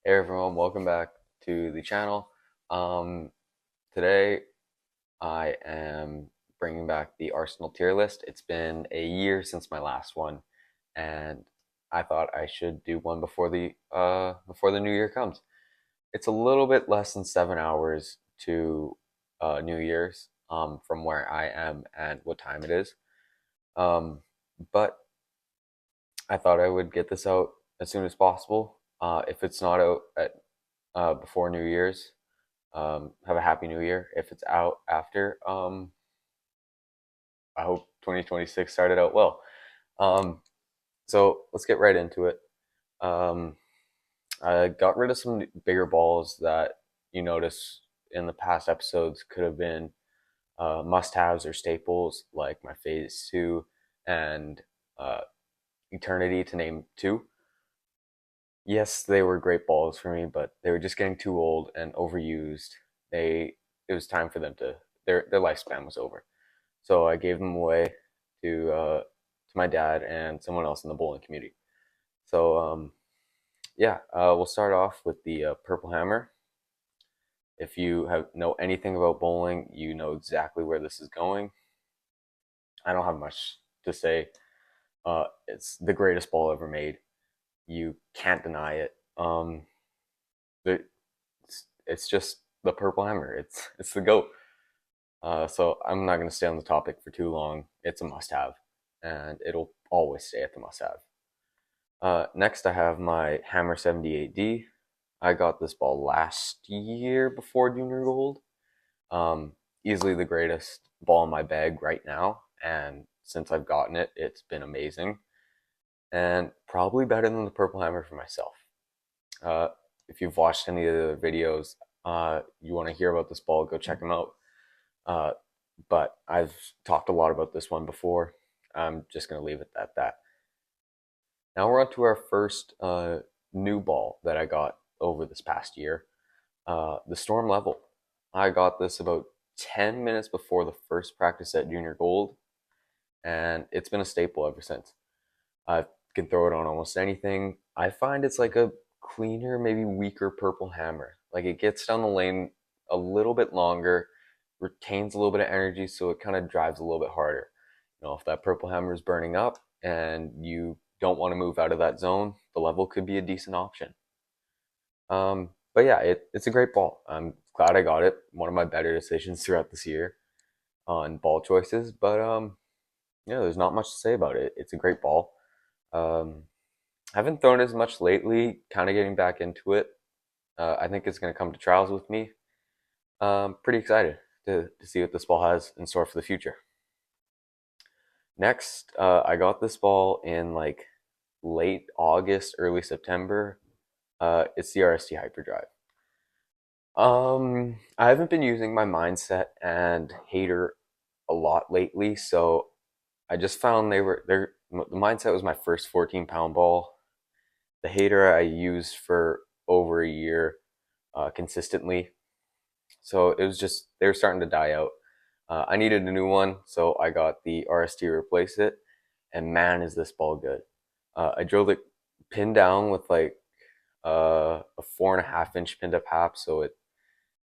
Hey everyone, welcome back to the channel. Um, Today I am bringing back the Arsenal tier list. It's been a year since my last one, and I thought I should do one before the new year comes. It's a little bit less than 7 hours to New Year's from where I am and what time it is. Um, but I thought I would get this out as soon as possible. If it's not out at before New Year's, have a happy New Year. If it's out after, I hope 2026 started out well. Um, so let's get right into it. Um, I got rid of some bigger balls that you notice in the past episodes could have been must-haves or staples, like my Phase 2 and uh, Eternity, to name two. Yes, they were great balls for me, but they were just getting too old and overused. It was time for them to their lifespan was over. So I gave them away to my dad and someone else in the bowling community. So yeah, we'll start off with the purple hammer. If you know anything about bowling, you know exactly where this is going. I don't have much to say. It's the greatest ball ever made. You can't deny it. It's just the purple hammer. It's the goat. So I'm not going to stay on the topic for too long. It's a must-have, and it'll always stay at the must-have. Next, I have my Hammer 78D. I got this ball last year before Junior Gold. Easily the greatest ball in my bag right now, and since I've gotten it, it's been amazing, and probably better than the Purple Hammer for myself. Uh, if you've watched any of the videos, you want to hear about this ball, go check them out. Uh, but I've talked a lot about this one before. I'm just going to leave it at that. Now we're on to our first new ball that I got over this past year, the Storm Level. I got this about 10 minutes before the first practice at Junior Gold, and it's been a staple ever since. I can throw it on almost anything. I find it's like a cleaner, maybe weaker purple hammer. Like it gets down the lane a little bit longer, retains a little bit of energy, so it kind of drives a little bit harder. If that purple hammer is burning up and you don't want to move out of that zone, the level could be a decent option. But yeah, it's a great ball. I'm glad I got it. One of my better decisions throughout this year on ball choices. But yeah, there's not much to say about it. It's a great ball. Um, I haven't thrown as much lately. Kind of getting back into it. I think it's going to come to trials with me. Pretty excited to see what this ball has in store for the future. Next, I got this ball in like late August, early September. It's the RST Hyperdrive. I haven't been using my mindset and hater a lot lately, so I just found the mindset was my first 14-pound ball. The hater I used for over a year consistently, so it was just they were starting to die out. I needed a new one, so I got the RST to replace it, and man, is this ball good. I drilled it pinned down with like a 4.5 inch pinned up hap, so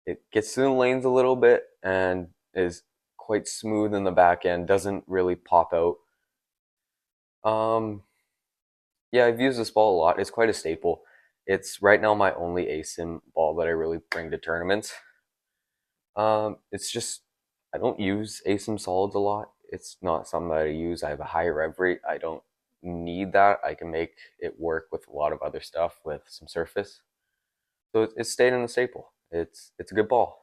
it gets to the lanes a little bit and is quite smooth in the back end, doesn't really pop out. Um, yeah, I've used this ball a lot. It's quite a staple. It's right now my only ASIM ball that I really bring to tournaments. It's just I don't use ASIM solids a lot. It's not something that I use. I have a high rev rate. I don't need that. I can make it work with a lot of other stuff with some surface. So it's stayed in the staple. It's a good ball.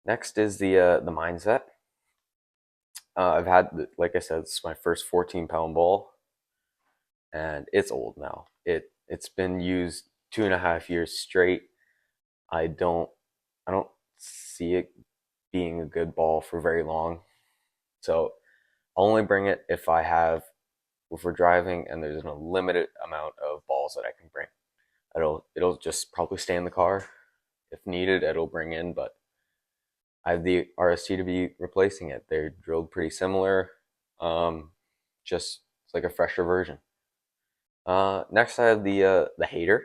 Next is the mindset. I've had, like I said, it's my first 14-pound ball, and it's old now. It's been used 2.5 years straight. I don't I don't see it being a good ball for very long. So I'll only bring it if we're driving and there's a limited amount of balls that I can bring. It'll just probably stay in the car. If needed, it'll bring in, but I have the RST to be replacing it. They're drilled pretty similar. Just it's like a fresher version. Next, I have the hater.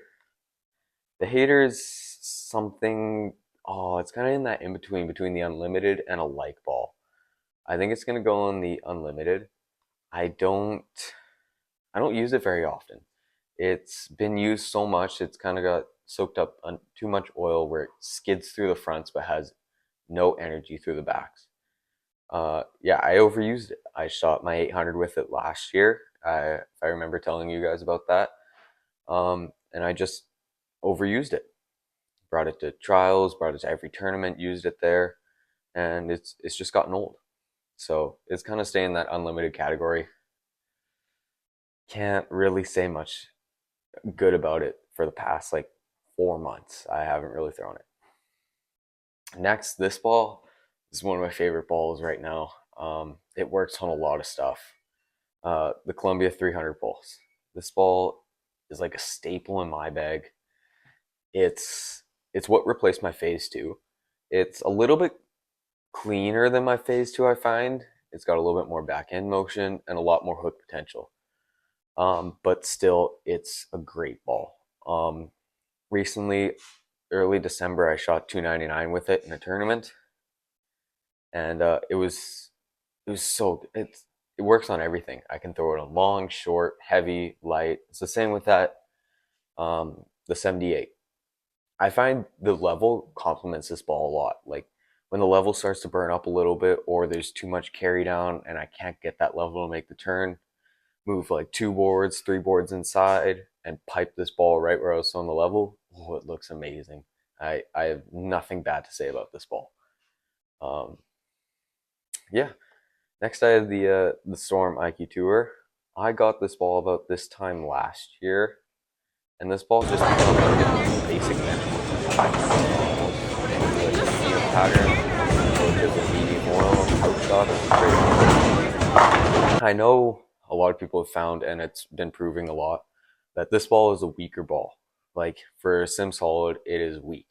The haters something. Oh, it's kind of in that in between the unlimited and a like ball. I think it's gonna go on the unlimited. I don't I don't use it very often. It's been used so much, it's kind of got soaked up on too much oil where it skids through the fronts but has no energy through the backs. Yeah, I overused it. I shot my 800 with it last year. If I remember telling you guys about that. And I just overused it. Brought it to trials, brought it to every tournament, used it there, and it's just gotten old. So it's kind of staying in that unlimited category. Can't really say much good about it for the past like 4 months. I haven't really thrown it. Next, this ball is one of my favorite balls right now. It works on a lot of stuff. The Columbia 300 balls. This ball is like a staple in my bag. It's it's what replaced my Phase 2. It's a little bit cleaner than my Phase 2, I find. It's got a little bit more back end motion and a lot more hook potential. But still, it's a great ball. Recently, early December, I shot 299 with it in a tournament, and it works on everything. I can throw it on long, short, heavy, light. It's the same with that the 78. I find the level complements this ball a lot. Like when the level starts to burn up a little bit, or there's too much carry down, and I can't get that level to make the turn, move like 2 boards, 3 boards inside, and pipe this ball right where I was on the level. Oh, it looks amazing. I have nothing bad to say about this ball. Um, yeah. Next, I have the Storm IQ Tour. I got this ball about this time last year, and this ball just become like a basic benchmark. Maybe like a medium pattern, so just a medium oil outshot. I know a lot of people have found, and it's been proving a lot, that this ball is a weaker ball. Like for Sim Solid, it is weak.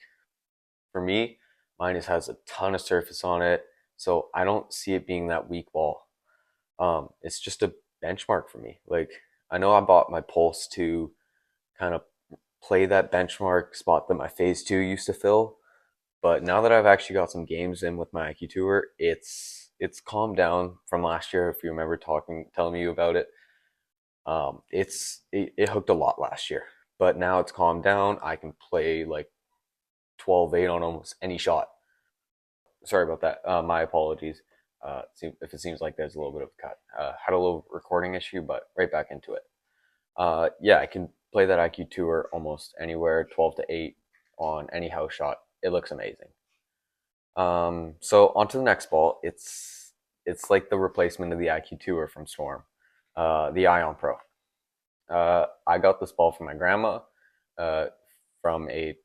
For me, mine just has a ton of surface on it, so I don't see it being that weak ball. It's just a benchmark for me. Like I know I bought my Pulse to kind of play that benchmark spot that my Phase 2 used to fill, but now that I've actually got some games in with my IQ Tour, it's calmed down from last year. If you remember telling you about it, it hooked a lot last year, but now it's calmed down. I can play like 12-8 on almost any shot. Sorry about that. My apologies. If it seems like there's a little bit of a cut, had a little recording issue, but right back into it. Yeah, I can play that IQ Tour almost anywhere, 12-8 on any house shot. It looks amazing. So on to the next ball. It's like the replacement of the IQ Tour from Storm, the Ion Pro. I got this ball from my grandma, uh, from a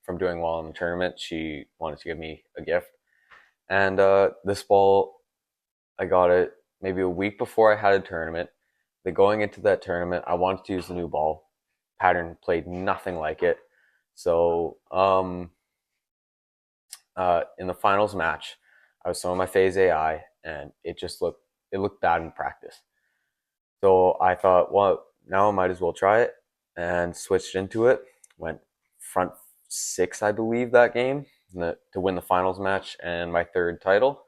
from doing well in the tournament. She wanted to give me a gift, and this ball, I got it maybe a week before I had a tournament. Then going into that tournament, I wanted to use the new ball. Pattern played nothing like it. So in the finals match, I was throwing my Phase AI, and it looked bad in practice. So I thought, well, now I might as well try it, and switched into it. Went front six, I believe, that game to win the finals match and my third title.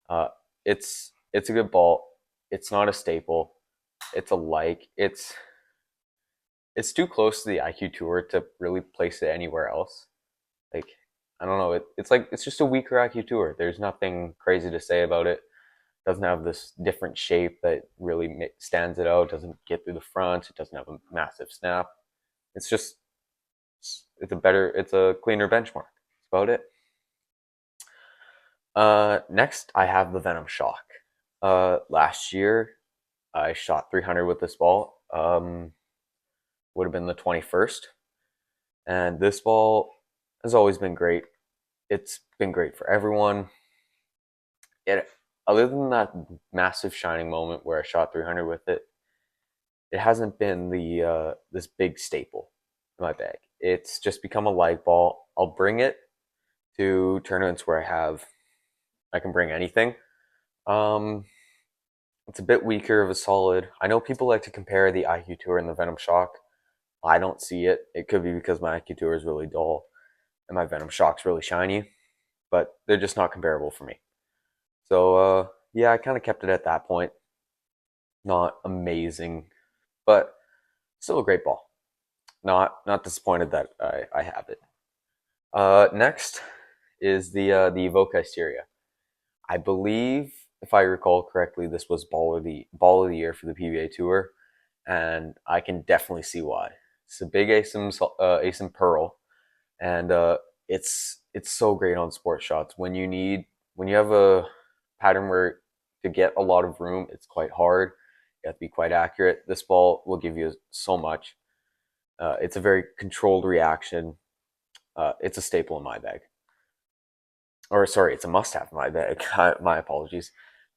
Uh, it's a good ball. It's not a staple. It's a like. It's too close to the IQ Tour to really place it anywhere else. Like I don't know. It's like it's just a weaker IQ Tour. There's nothing crazy to say about it. Doesn't have this different shape that really stands it out. Doesn't get through the front. It doesn't have a massive snap. It's just it's a cleaner benchmark. That's about it. Next I have the Venom Shock. Last year I shot 300 with this ball. Would have been the 21st, and this ball has always been great. It's been great for everyone. It Other than that massive shining moment where I shot 300 with it, it hasn't been the this big staple in my bag. It's just become a light ball. I'll bring it to tournaments where I can bring anything. Um, it's a bit weaker of a solid. I know people like to compare the IQ Tour and the Venom Shock. I don't see it. It could be because my IQ Tour is really dull and my Venom Shock's really shiny, but they're just not comparable for me. So yeah, I kind of kept it at that point. Not amazing, but still a great ball. Not disappointed that I have it. Next is the Evoke Hysteria. I believe, if I recall correctly, this was ball of the year for the PBA Tour, and I can definitely see why. It's a big ASIM Pearl, and it's so great on sport shots. When you have a pattern where to get a lot of room, it's quite hard. You have to be quite accurate. This ball will give you so much. It's a very controlled reaction. It's a staple in my bag. Or sorry, it's a must-have in my bag. My apologies.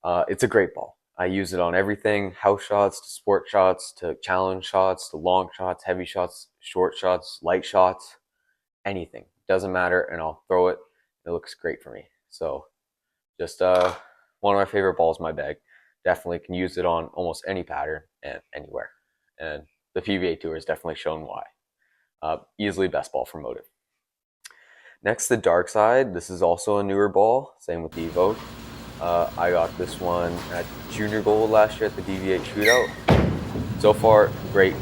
It's a great ball. I use it on everything: house shots to sport shots to challenge shots to long shots, heavy shots, short shots, light shots, anything. Doesn't matter, and I'll throw it. It looks great for me. So just one of my favorite balls in my bag. Definitely can use it on almost any pattern and anywhere. And the PBA Tour has definitely shown why. Easily best ball for Motive. Next, the Dark Side. This is also a newer ball. Same with the Evoke. I got this one at Junior Gold last year at the DV8 Shootout. So far, great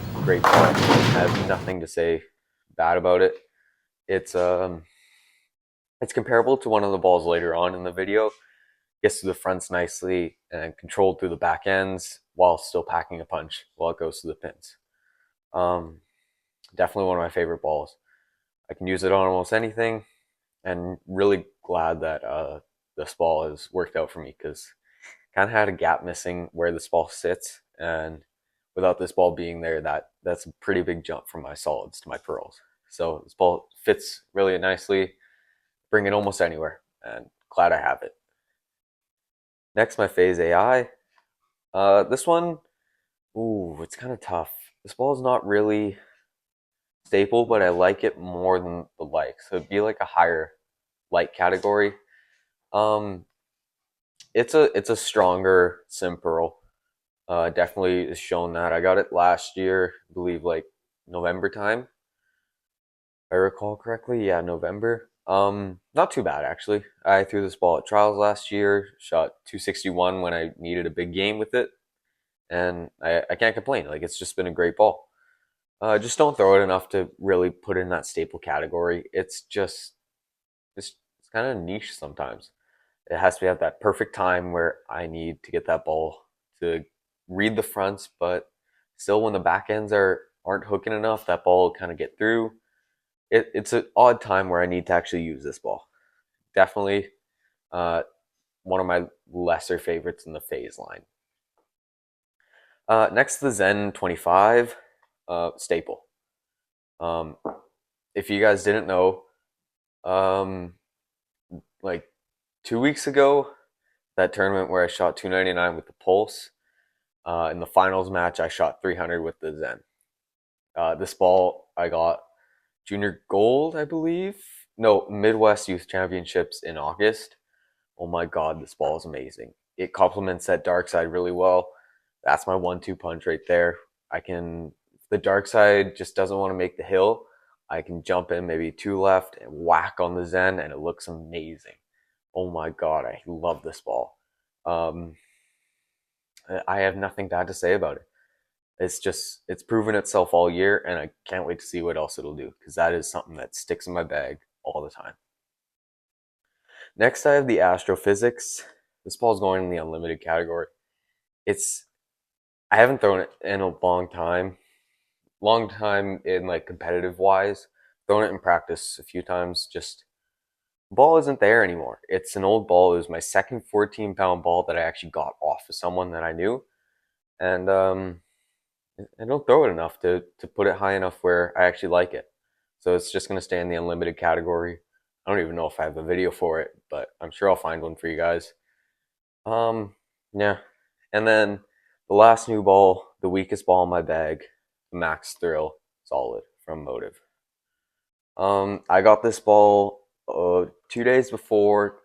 ball. I have nothing to say bad about it. It's comparable to one of the balls later on in the video. Gets to the fronts nicely and controlled through the back ends while still packing a punch while it goes to the pins. Definitely one of my favorite balls. I can use it on almost anything, and really glad that this ball has worked out for me, because kind of had a gap missing where this ball sits, and without this ball being there, that's a pretty big jump from my solids to my pearls. So this ball fits really nicely, bring it almost anywhere, and glad I have it. Next, my Phase AI. This one, ooh, it's kind of tough. This ball is not really staple, but I like it more than the like. So it'd be like a higher light category. Um, it's a stronger sim pearl. Definitely has shown that. I got it last year, I believe like November time. If I recall correctly, yeah, November. Not too bad actually. I threw this ball at trials last year, shot 261 when I needed a big game with it, and I can't complain. Like, it's just been a great ball. Just don't throw it enough to really put it in that staple category. It's kind of niche sometimes. It has to be at that perfect time where I need to get that ball to read the fronts, but still when the back ends aren't hooking enough, that ball will kind of get through. It's an odd time where I need to actually use this ball. Definitely uh, one of my lesser favorites in the phase line. Next, the Zen 25 staple. Um, if you guys didn't know, um, like 2 weeks ago, that tournament where I shot 299 with the Pulse, in the finals match, I shot 300 with the Zen. This ball I got Junior Gold, I believe. No, Midwest Youth Championships in August. Oh my god, this ball is amazing. It complements that dark side really well. That's my 1-2 punch right there. If the dark side just doesn't want to make the hill, I can jump in maybe 2 left and whack on the Zen, and it looks amazing. Oh my god, I love this ball. Um, I have nothing bad to say about it. It's proven itself all year, and I can't wait to see what else it'll do, because that is something that sticks in my bag all the time. Next, I have the Astrophysics. This ball's going in the unlimited category. It's I haven't thrown it in a long time in like competitive wise. Thrown it in practice a few times. Just ball isn't there anymore. It's an old ball. It was my second 14-pound ball that I actually got off of someone that I knew, and I don't throw it enough to put it high enough where I actually like it. So it's just going to stay in the unlimited category. I don't even know if I have a video for it, but I'm sure I'll find one for you guys. Yeah. And then the last new ball, the weakest ball in my bag, Max Thrill Solid from Motive. I got this ball 2 days before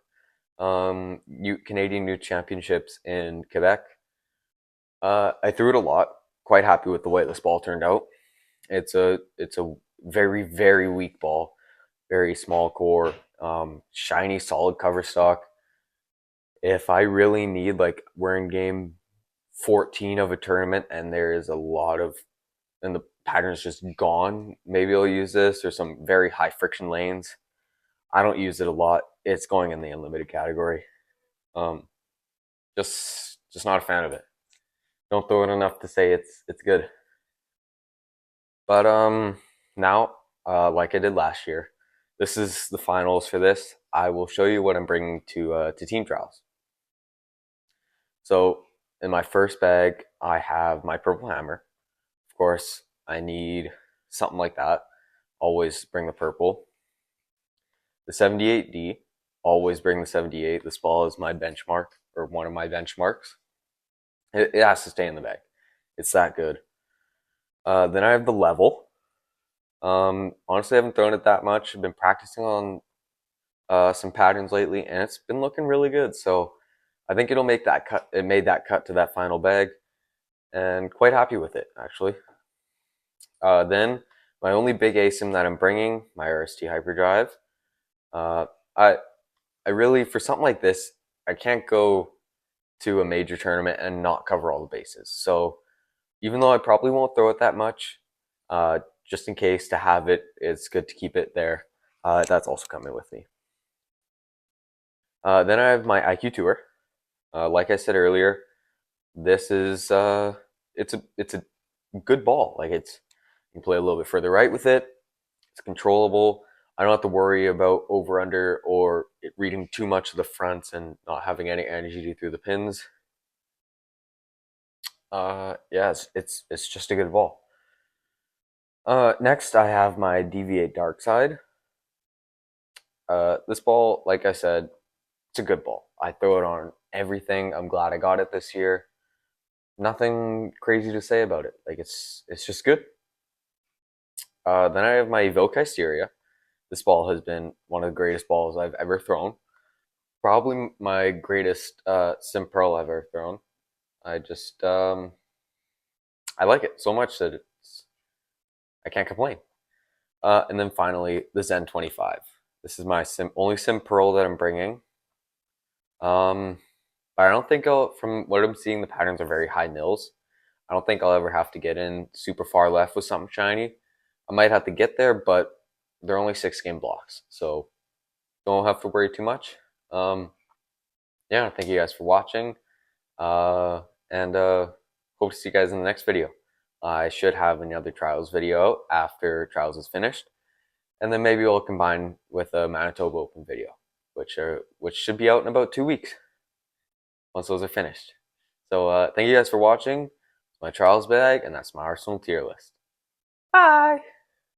Canadian Youth Championships in Quebec. I threw it a lot. Quite happy with the way this ball turned out. It's a very very weak ball, very small core, shiny solid cover stock. If I really need, like, we're in game 14 of a tournament and there is a lot of, and the pattern's just gone, maybe I'll use this, or some very high friction lanes. I don't use it a lot. It's going in the unlimited category. Um, just not a fan of it. Don't throw it enough to say it's good. But now, like I did last year, this is the finals for this. I will show you what I'm bringing to team trials. So in my first bag, I have my purple hammer. Of course, I need something like that. Always bring the purple. The 78D, always bring the 78. This ball is my benchmark, or one of my benchmarks. It has to stay in the bag. It's that good. Then I have the level. Honestly, I haven't thrown it that much. I've been practicing on some patterns lately, and it's been looking really good. So I think it'll make that cut. It made that cut to that final bag, and quite happy with it, actually. Then my only big ASIM that I'm bringing, my RST Hyperdrive. Uh, I I really, for something like this, I can't go to a major tournament and not cover all the bases. So even though I probably won't throw it that much, uh, just in case to have it, it's good to keep it there. That's also coming with me. Then I have my IQ Tour. Like I said earlier, this is it's a good ball. Like, it's, you can play a little bit further right with it. It's controllable. I don't have to worry about over under or it reading too much of the fronts and not having any energy through the pins. Yeah, it's just a good ball. Next I have my Deviate Dark Side. This ball, like I said, it's a good ball. I throw it on everything. I'm glad I got it this year. Nothing crazy to say about it. Like, it's just good. Then I have my Evoke Hysteria. This ball has been one of the greatest balls I've ever thrown. Probably my greatest Sim Pearl I've ever thrown. I just I like it so much that I can't complain. And then finally, the Zen 25. This is my only Sim Pearl that I'm bringing. But I don't think from what I'm seeing, the patterns are very high nils. I don't think I'll ever have to get in super far left with something shiny. I might have to get there, but they're only 6-game blocks, so don't have to worry too much. Yeah, thank you guys for watching, and hope to see you guys in the next video. I should have another Trials video after Trials is finished, and then maybe we'll combine with a Manitoba Open video, which should be out in about 2 weeks once those are finished. So thank you guys for watching. It's my Trials bag, and that's my Arsenal tier list. Bye!